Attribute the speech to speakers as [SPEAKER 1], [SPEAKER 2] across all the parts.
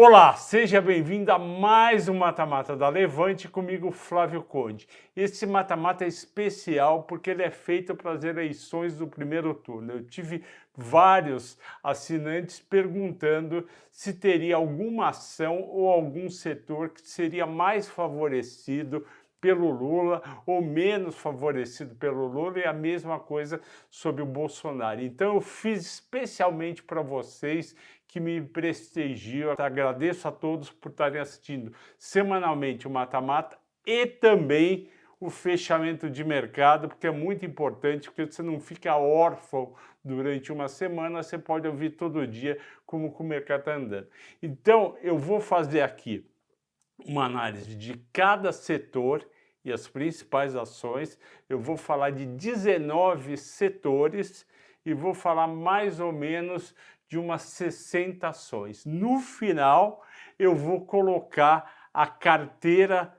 [SPEAKER 1] Olá, seja bem-vindo a mais um Mata-Mata da Levante, comigo Flávio Conde. Esse Mata-Mata é especial porque ele é feito para as eleições do primeiro turno. Eu tive vários assinantes perguntando se teria alguma ação ou algum setor que seria mais favorecido pelo Lula ou menos favorecido pelo Lula, e a mesma coisa sobre o Bolsonaro. Então eu fiz especialmente para vocês que me prestigiam. Agradeço a todos por estarem assistindo semanalmente o Mata-Mata e também o fechamento de mercado, porque é muito importante, porque você não fica órfão durante uma semana, você pode ouvir todo dia como que o mercado está andando. Então eu vou fazer aqui uma análise de cada setor e as principais ações. Eu vou falar de 19 setores e vou falar mais ou menos de umas 60 ações. No final, eu vou colocar a carteira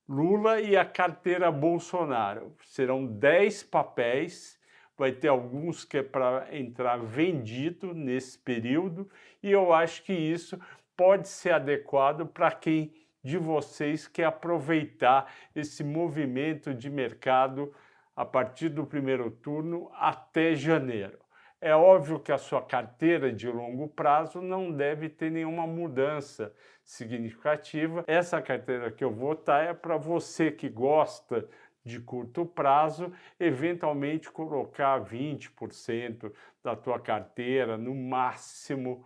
[SPEAKER 1] Lula e a carteira Bolsonaro. Serão 10 papéis, vai ter alguns que é para entrar vendido nesse período, e eu acho que isso pode ser adequado para quem de vocês quer aproveitar esse movimento de mercado a partir do primeiro turno até janeiro. É óbvio que a sua carteira de longo prazo não deve ter nenhuma mudança significativa. Essa carteira que eu vou estar é para você que gosta de curto prazo, eventualmente colocar 20% da tua carteira, no máximo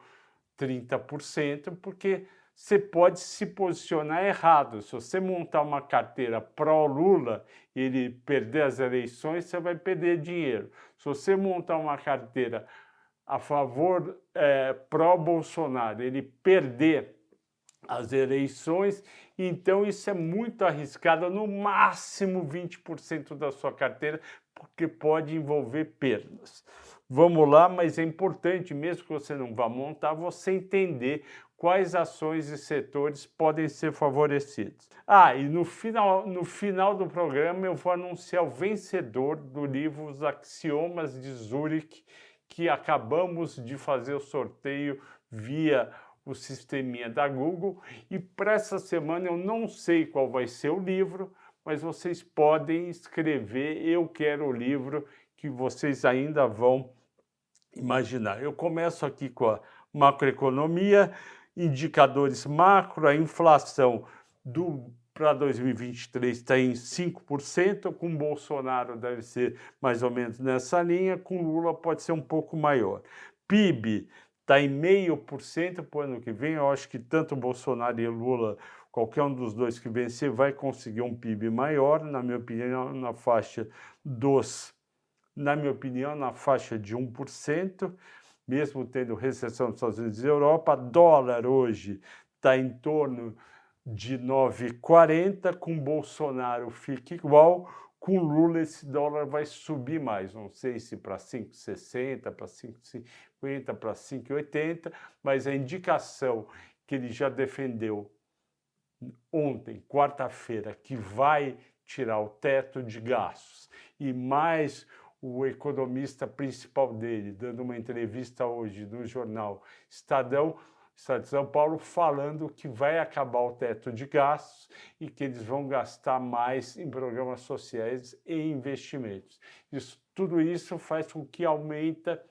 [SPEAKER 1] 30%, porque você pode se posicionar errado. Se você montar uma carteira pró-Lula e ele perder as eleições, você vai perder dinheiro. Se você montar uma carteira a favor pró-Bolsonaro, ele perder as eleições, então isso é muito arriscado, no máximo 20% da sua carteira, porque pode envolver perdas. Vamos lá, mas é importante, mesmo que você não vá montar, você entender quais ações e setores podem ser favorecidos. E no final do programa eu vou anunciar o vencedor do livro Os Axiomas de Zurich, que acabamos de fazer o sorteio via o sisteminha da Google, e para essa semana eu não sei qual vai ser o livro, mas vocês podem escrever "eu quero o livro", que vocês ainda vão imaginar. Eu começo aqui com a macroeconomia, indicadores macro. A inflação para 2023 está em 5%, com Bolsonaro deve ser mais ou menos nessa linha, com Lula pode ser um pouco maior. PIB está em 0,5% para o ano que vem. Eu acho que tanto Bolsonaro e Lula, qualquer um dos dois que vencer, vai conseguir um PIB maior, na minha opinião, na faixa de 1%, mesmo tendo recessão dos Estados Unidos e Europa. Dólar hoje está em torno de 9,40, com Bolsonaro fica igual, com Lula esse dólar vai subir mais, não sei se para 5,60, para 5,50, para 5,80, mas a indicação que ele já defendeu ontem, quarta-feira, que vai tirar o teto de gastos, e mais o economista principal dele, dando uma entrevista hoje no jornal Estado de São Paulo, falando que vai acabar o teto de gastos e que eles vão gastar mais em programas sociais e investimentos. Tudo isso faz com que aumenta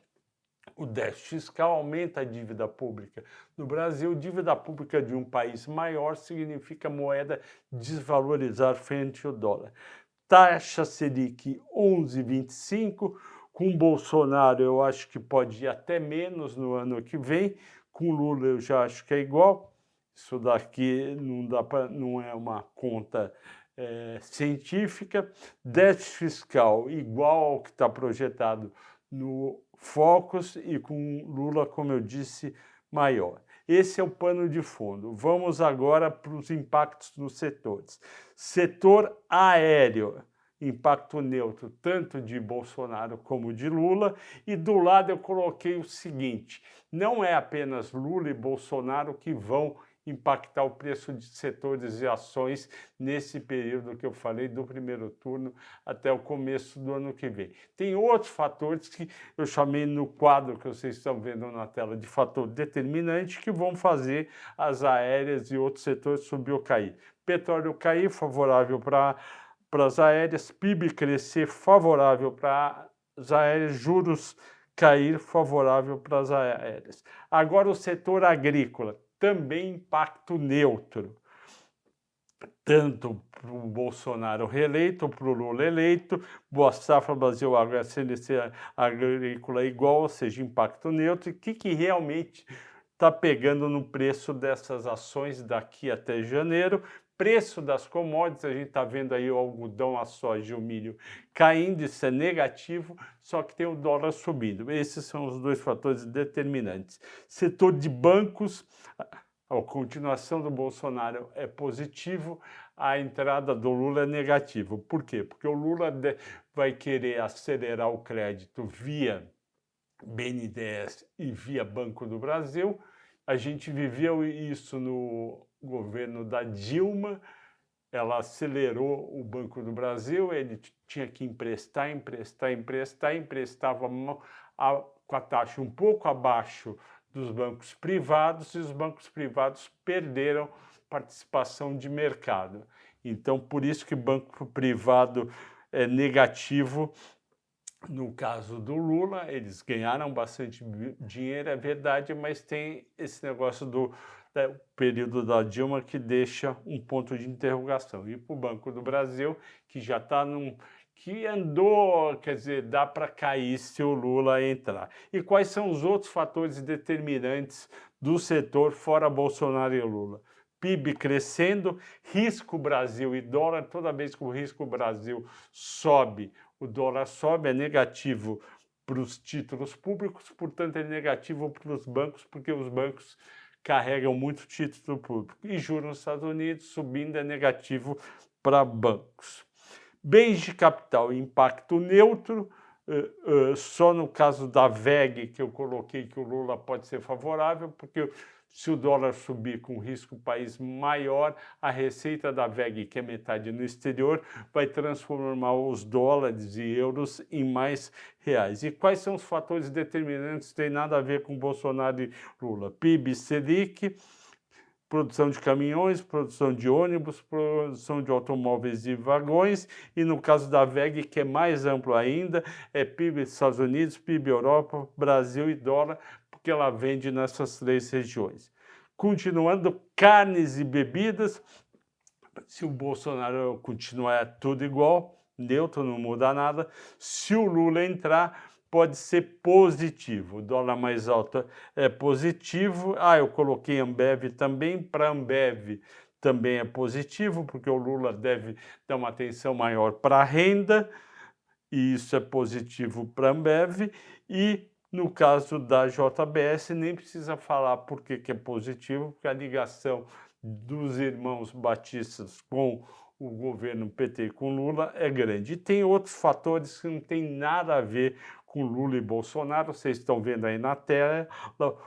[SPEAKER 1] o déficit fiscal, aumenta a dívida pública. No Brasil, dívida pública de um país maior significa moeda desvalorizar frente ao dólar. Taxa Selic 11,25, com Bolsonaro eu acho que pode ir até menos no ano que vem, com Lula eu já acho que é igual. Isso daqui não é uma conta científica. Déficit fiscal igual ao que está projetado no Focus, e com Lula, como eu disse, maior. Esse é o pano de fundo. Vamos agora para os impactos nos setores. Setor aéreo, impacto neutro, tanto de Bolsonaro como de Lula, e do lado eu coloquei o seguinte: não é apenas Lula e Bolsonaro que vão impactar o preço de setores e ações nesse período que eu falei, do primeiro turno até o começo do ano que vem. Tem outros fatores que eu chamei no quadro que vocês estão vendo na tela de fator determinante que vão fazer as aéreas e outros setores subir ou cair. Petróleo cair, favorável para as aéreas, PIB crescer, favorável para as aéreas, juros cair, favorável para as aéreas. Agora o setor agrícola, também impacto neutro, tanto para o Bolsonaro reeleito, para o Lula eleito, Boa Safra Brasil Agro, CNC Agrícola igual, ou seja, impacto neutro. E o que realmente está pegando no preço dessas ações daqui até janeiro? Preço das commodities, a gente está vendo aí o algodão, a soja e o milho caindo, isso é negativo, só que tem o dólar subindo. Esses são os dois fatores determinantes. Setor de bancos, a continuação do Bolsonaro é positivo, a entrada do Lula é negativo. Por quê? Porque o Lula vai querer acelerar o crédito via BNDES e via Banco do Brasil. A gente viveu isso no governo da Dilma, ela acelerou o Banco do Brasil, ele tinha que emprestava com a taxa um pouco abaixo dos bancos privados, e os bancos privados perderam participação de mercado. Então, por isso que banco privado é negativo. No caso do Lula, eles ganharam bastante dinheiro, é verdade, mas tem esse negócio do período da Dilma que deixa um ponto de interrogação. E para o Banco do Brasil, que já está que andou, quer dizer, dá para cair se o Lula entrar. E quais são os outros fatores determinantes do setor fora Bolsonaro e Lula? PIB crescendo, risco Brasil e dólar, toda vez que o risco Brasil sobe, o dólar sobe, é negativo para os títulos públicos, portanto é negativo para os bancos, porque os bancos carregam muito título público. E juros nos Estados Unidos subindo é negativo para bancos. Bens de capital, impacto neutro, só no caso da VEG que eu coloquei que o Lula pode ser favorável, porque se o dólar subir com risco país maior, a receita da VEG, que é metade no exterior, vai transformar os dólares e euros em mais reais. E quais são os fatores determinantes? Tem nada a ver com Bolsonaro e Lula. PIB, Selic, produção de caminhões, produção de ônibus, produção de automóveis e vagões, e no caso da VEG, que é mais amplo ainda, é PIB dos Estados Unidos, PIB Europa, Brasil e dólar, porque ela vende nessas três regiões. Continuando, carnes e bebidas, se o Bolsonaro continuar tudo igual, neutro, não muda nada, se o Lula entrar, pode ser positivo. O dólar mais alto é positivo. Eu coloquei Ambev também. Para Ambev também é positivo, porque o Lula deve dar uma atenção maior para a renda, e isso é positivo para a Ambev. E no caso da JBS, nem precisa falar por que é positivo, porque a ligação dos irmãos batistas com o governo PT e com Lula é grande. E tem outros fatores que não tem nada a ver com Lula e Bolsonaro, vocês estão vendo aí na tela,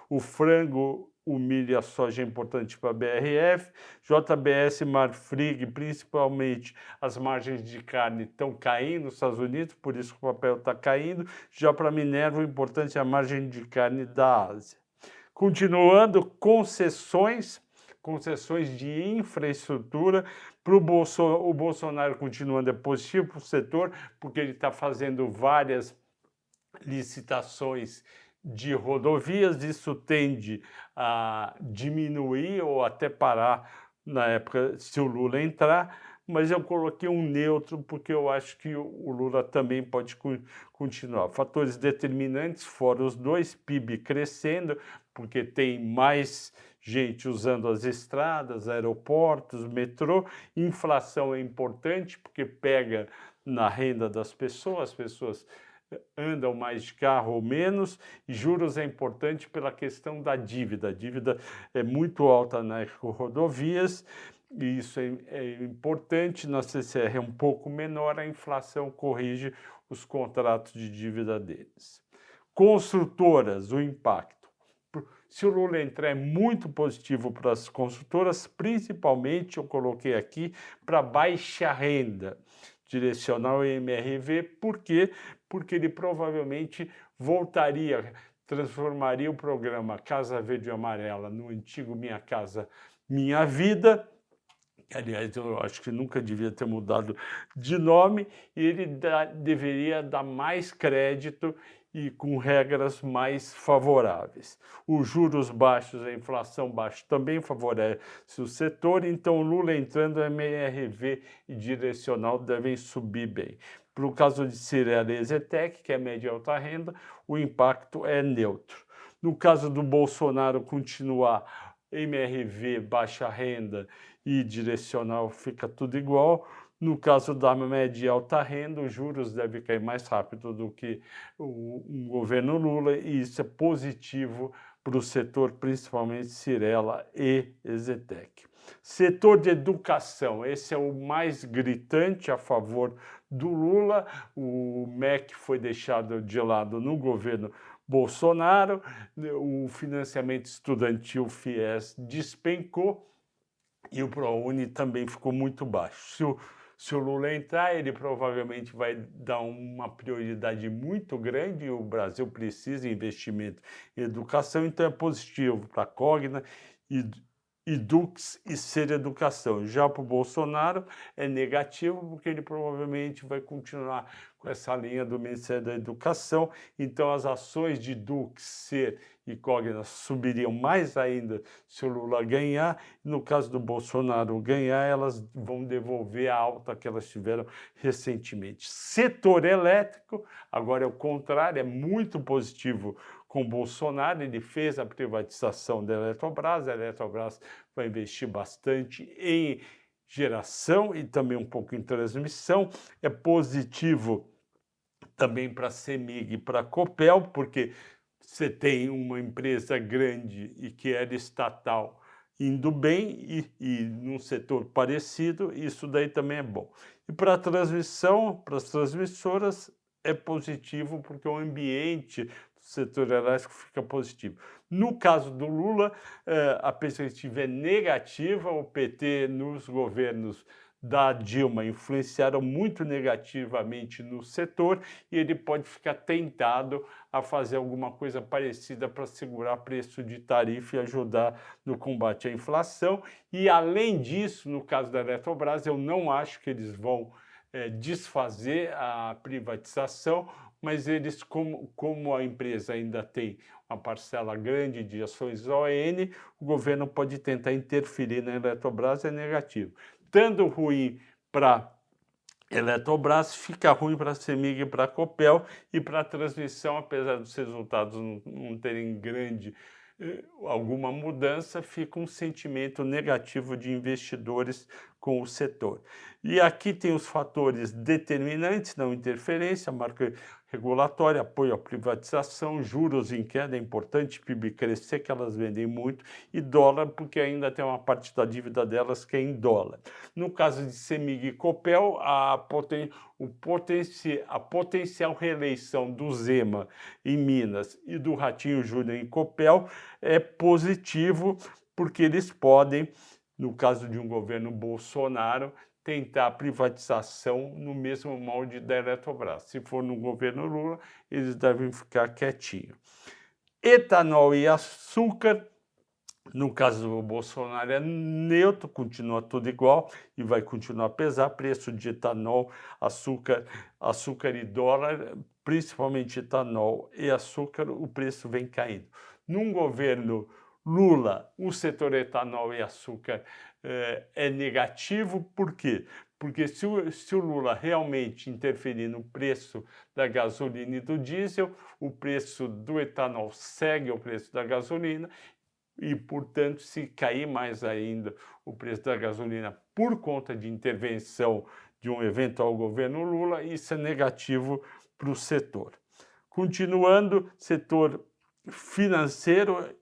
[SPEAKER 1] o frango, o milho e a soja é importante para a BRF, JBS, Marfrig, principalmente as margens de carne estão caindo nos Estados Unidos, por isso que o papel está caindo, já para a Minerva o importante é a margem de carne da Ásia. Continuando, concessões de infraestrutura, para o Bolsonaro continuando é positivo para o setor, porque ele está fazendo várias licitações de rodovias, isso tende a diminuir ou até parar na época se o Lula entrar, mas eu coloquei um neutro porque eu acho que o Lula também pode continuar. Fatores determinantes, fora os dois, PIB crescendo, porque tem mais gente usando as estradas, aeroportos, metrô. Inflação é importante porque pega na renda das pessoas, as pessoas andam mais de carro ou menos, e juros é importante pela questão da dívida. A dívida é muito alta nas rodovias e isso é importante, na CCR é um pouco menor, a inflação corrige os contratos de dívida deles. Construtoras, o impacto. Se o Lula entrar, é muito positivo para as construtoras, principalmente, eu coloquei aqui, para baixa renda, direcional e MRV. Por quê? Porque ele provavelmente voltaria, transformaria o programa Casa Verde e Amarela no antigo Minha Casa Minha Vida. Aliás, eu acho que nunca devia ter mudado de nome, e ele deveria dar mais crédito e com regras mais favoráveis. Os juros baixos, a inflação baixa também favorece o setor, então Lula entrando, MRV e direcional devem subir bem. Para o caso de Cirela e Zetec, que é média e alta renda, o impacto é neutro. No caso do Bolsonaro continuar MRV, baixa renda e direcional, fica tudo igual. No caso da média e alta renda, os juros devem cair mais rápido do que o governo Lula, e isso é positivo para o setor, principalmente Cirela e Zetec. Setor de educação, esse é o mais gritante a favor do Lula. O MEC foi deixado de lado no governo Bolsonaro, o financiamento estudantil FIES despencou e o ProUni também ficou muito baixo. Se o Lula entrar, ele provavelmente vai dar uma prioridade muito grande, e o Brasil precisa de investimento em educação, então é positivo para a Cogna e Dux e Ser Educação. Já para o Bolsonaro é negativo, porque ele provavelmente vai continuar com essa linha do Ministério da Educação, então as ações de Dux, Ser e Cogna subiriam mais ainda se o Lula ganhar. No caso do Bolsonaro ganhar, elas vão devolver a alta que elas tiveram recentemente. Setor elétrico, agora é o contrário, é muito positivo com o Bolsonaro. Ele fez a privatização da Eletrobras, a Eletrobras vai investir bastante em geração e também um pouco em transmissão. É positivo também para a CEMIG e para a Copel, porque você tem uma empresa grande e que era estatal indo bem e num setor parecido, isso daí também é bom. E para a transmissão, para as transmissoras, é positivo, porque o ambiente do setor elétrico fica positivo. No caso do Lula, a perspectiva é negativa. O PT nos governos da Dilma influenciaram muito negativamente no setor, e ele pode ficar tentado a fazer alguma coisa parecida para segurar preço de tarifa e ajudar no combate à inflação. E, além disso, no caso da Eletrobras, eu não acho que eles vão desfazer a privatização, mas eles, como a empresa ainda tem uma parcela grande de ações ON, o governo pode tentar interferir na Eletrobras, é negativo. Estando ruim para Eletrobras, fica ruim para a CEMIG e para a Copel, e para a transmissão, apesar dos resultados não terem alguma mudança, fica um sentimento negativo de investidores com o setor. E aqui tem os fatores determinantes: não interferência, marca regulatória, apoio à privatização, juros em queda, é importante PIB crescer, que elas vendem muito, e dólar, porque ainda tem uma parte da dívida delas que é em dólar. No caso de CEMIG e Copel, a potencial reeleição do Zema em Minas e do Ratinho Júnior em Copel é positivo, porque eles podem, no caso de um governo Bolsonaro, tentar a privatização no mesmo molde da Eletrobras. Se for no governo Lula, eles devem ficar quietinhos. Etanol e açúcar, no caso do Bolsonaro é neutro, continua tudo igual e vai continuar a pesar. Preço de etanol, açúcar e dólar, principalmente etanol e açúcar, o preço vem caindo. Num governo Lula, o setor etanol e açúcar é negativo. Por quê? Porque se o Lula realmente interferir no preço da gasolina e do diesel, o preço do etanol segue o preço da gasolina e, portanto, se cair mais ainda o preço da gasolina por conta de intervenção de um eventual governo Lula, isso é negativo para o setor. Continuando, setor financeiro,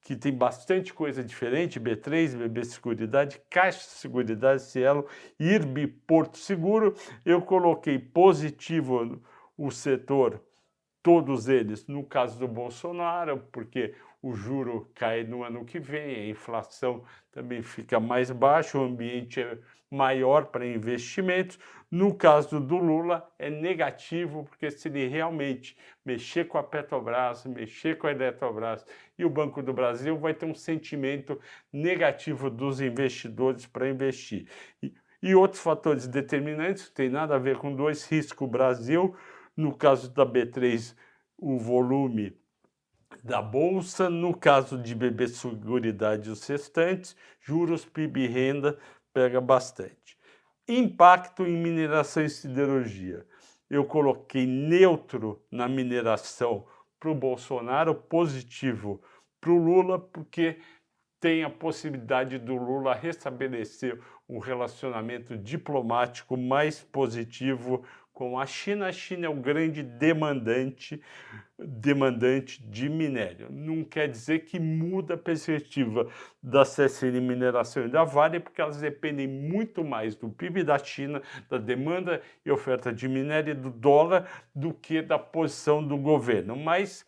[SPEAKER 1] que tem bastante coisa diferente, B3, BB Seguridade, Caixa Seguridade, Cielo, IRB, Porto Seguro. Eu coloquei positivo o setor, todos eles, no caso do Bolsonaro, porque o juro cai no ano que vem, a inflação também fica mais baixa, o ambiente é maior para investimentos. No caso do Lula, é negativo, porque se ele realmente mexer com a Petrobras, mexer com a Eletrobras e o Banco do Brasil, vai ter um sentimento negativo dos investidores para investir. E outros fatores determinantes, tem nada a ver com dois, risco Brasil, no caso da B3, o volume da Bolsa, no caso de BB Seguridade, os restantes, juros, PIB e renda, pega bastante. Impacto em mineração e siderurgia. Eu coloquei neutro na mineração para o Bolsonaro, positivo para o Lula, porque tem a possibilidade do Lula restabelecer um relacionamento diplomático mais positivo com a China. A China é o grande demandante de minério. Não quer dizer que muda a perspectiva da CSN Mineração e da Vale, porque elas dependem muito mais do PIB da China, da demanda e oferta de minério e do dólar, do que da posição do governo. Mas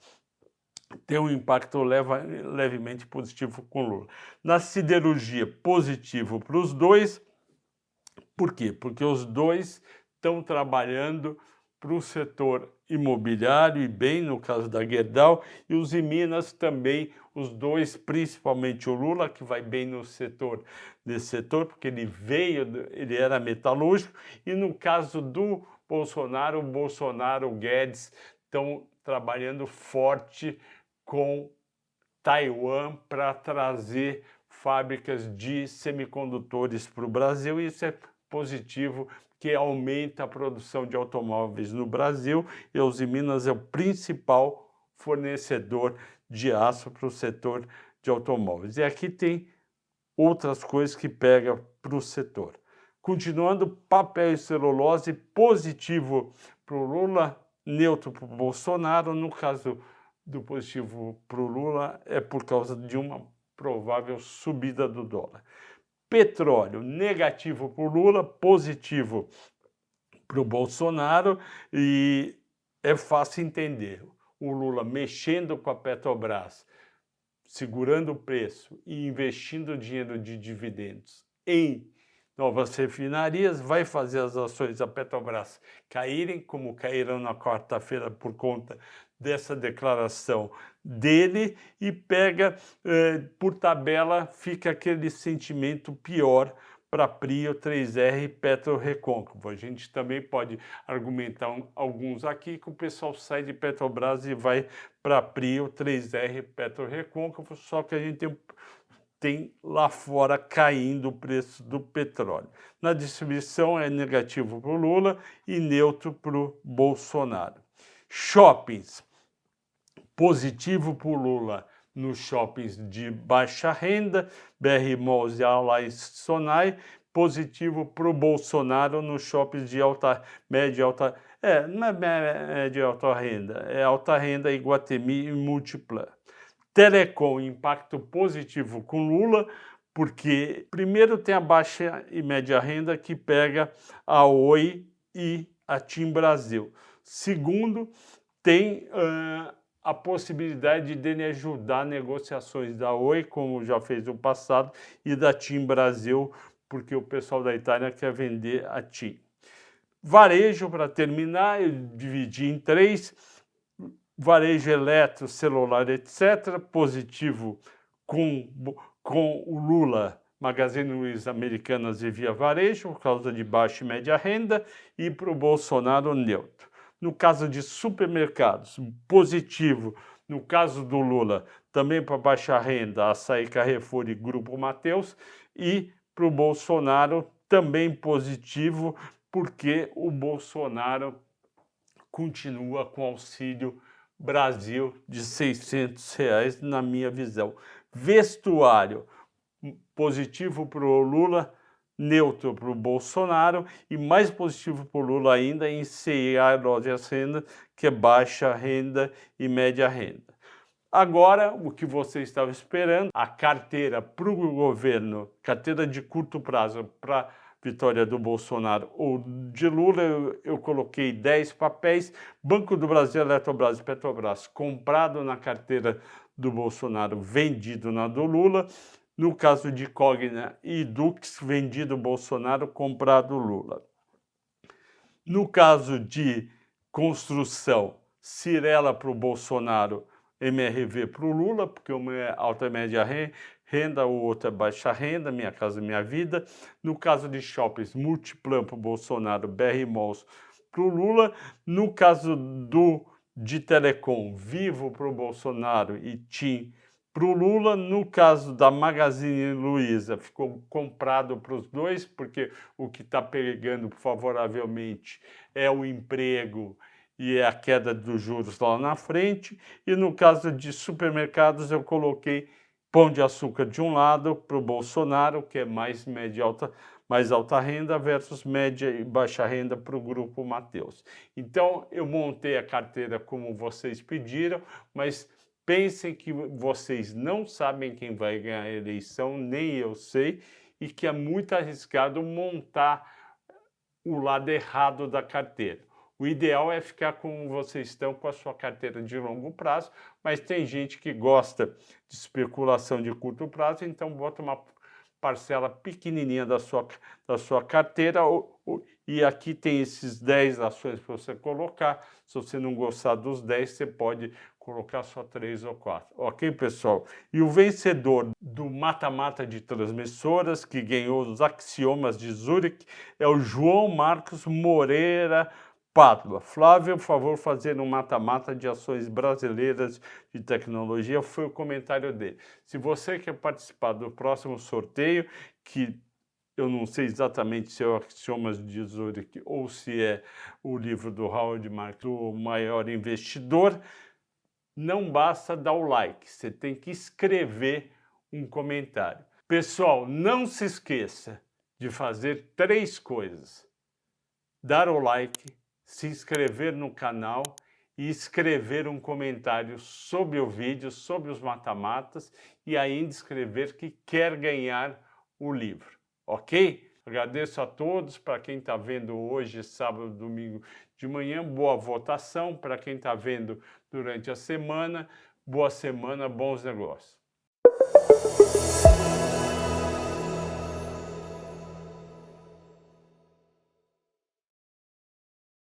[SPEAKER 1] tem um impacto levemente positivo com Lula. Na siderurgia, positivo para os dois. Por quê? Porque os dois estão trabalhando para o setor imobiliário e bem, no caso da Gerdau, e os em Minas também, os dois, principalmente o Lula, que vai bem no setor, nesse setor, porque ele era metalúrgico, e no caso do Bolsonaro, o Bolsonaro, o Guedes, estão trabalhando forte com Taiwan para trazer fábricas de semicondutores para o Brasil. Isso é positivo, que aumenta a produção de automóveis no Brasil, e a Uzi Minas é o principal fornecedor de aço para o setor de automóveis. E aqui tem outras coisas que pega para o setor. Continuando, papel e celulose, positivo para o Lula, neutro para o Bolsonaro. No caso do positivo para o Lula, é por causa de uma provável subida do dólar. Petróleo, negativo para o Lula, positivo para o Bolsonaro, e é fácil entender. O Lula mexendo com a Petrobras, segurando o preço e investindo dinheiro de dividendos em novas refinarias, vai fazer as ações da Petrobras caírem, como caíram na quarta-feira por conta dessa declaração dele, e pega, por tabela, fica aquele sentimento pior para Prio, 3R e PetroRecôncavo. A gente também pode argumentar alguns aqui que o pessoal sai de Petrobras e vai para Prio, 3R e PetroRecôncavo, só que a gente tem lá fora caindo o preço do petróleo. Na distribuição é negativo para o Lula e neutro para o Bolsonaro. Shoppings, positivo para o Lula nos shoppings de baixa renda, BR Malls e Alliance Sonai, positivo para o Bolsonaro nos shoppings de média e alta... não é média e alta renda, é alta renda, Iguatemi e Multiplan. Telecom, impacto positivo com Lula, porque primeiro tem a baixa e média renda que pega a Oi e a TIM Brasil. Segundo, tem a possibilidade de ajudar negociações da Oi, como já fez no passado, e da TIM Brasil, porque o pessoal da Itália quer vender a TIM. Varejo, para terminar, eu dividi em três. Varejo eletro, celular, etc. Positivo com o Lula, Magazine Luiza, Americanas e Via Varejo, por causa de baixa e média renda, e para o Bolsonaro, neutro. No caso de supermercados, positivo. No caso do Lula, também para baixa renda, Açaí, Carrefour e Grupo Mateus. E para o Bolsonaro, também positivo, porque o Bolsonaro continua com auxílio Brasil de R$600, na minha visão. Vestuário, positivo para o Lula, neutro para o Bolsonaro, e mais positivo para o Lula ainda em CIA e lojas renda, que é baixa renda e média renda. Agora, o que você estava esperando, a carteira para o governo, carteira de curto prazo para vitória do Bolsonaro ou de Lula, eu coloquei 10 papéis, Banco do Brasil, Eletrobras e Petrobras, comprado na carteira do Bolsonaro, vendido na do Lula. No caso de Cogna e Dux, vendido Bolsonaro, comprado Lula. No caso de construção, Cirela para o Bolsonaro, MRV para o Lula, porque uma é alta e média renda, o outro é baixa renda, Minha Casa Minha Vida. No caso de shoppings, Multiplan para o Bolsonaro, BR Malls para o Lula. No caso de telecom, Vivo para o Bolsonaro e TIM para o Lula. No caso da Magazine Luiza, ficou comprado para os dois, porque o que está pegando favoravelmente é o emprego e é a queda dos juros lá na frente. E no caso de supermercados, eu coloquei Pão de Açúcar de um lado para o Bolsonaro, que é mais média alta, mais alta renda, versus média e baixa renda para o Grupo Mateus. Então, eu montei a carteira como vocês pediram, mas pensem que vocês não sabem quem vai ganhar a eleição, nem eu sei, e que é muito arriscado montar o lado errado da carteira. O ideal é ficar como vocês estão com a sua carteira de longo prazo, mas tem gente que gosta de especulação de curto prazo, então bota uma parcela pequenininha da sua carteira e aqui tem esses 10 ações para você colocar. Se você não gostar dos 10, você pode colocar só 3 ou 4. Ok, pessoal? E o vencedor do mata-mata de transmissoras, que ganhou os axiomas de Zurich, é o João Marcos Moreira Pádua. Flávio, por favor, fazer um mata-mata de ações brasileiras de tecnologia, foi o comentário dele. Se você quer participar do próximo sorteio, que eu não sei exatamente se é o Axiomas de Zurich ou se é o livro do Howard Marks, o maior investidor, não basta dar o like, você tem que escrever um comentário. Pessoal, não se esqueça de fazer 3 coisas: dar o like, se inscrever no canal e escrever um comentário sobre o vídeo, sobre os mata-matas e ainda escrever que quer ganhar o livro, ok? Agradeço a todos, para quem está vendo hoje, sábado, domingo de manhã, boa votação, para quem está vendo durante a semana, boa semana, bons negócios.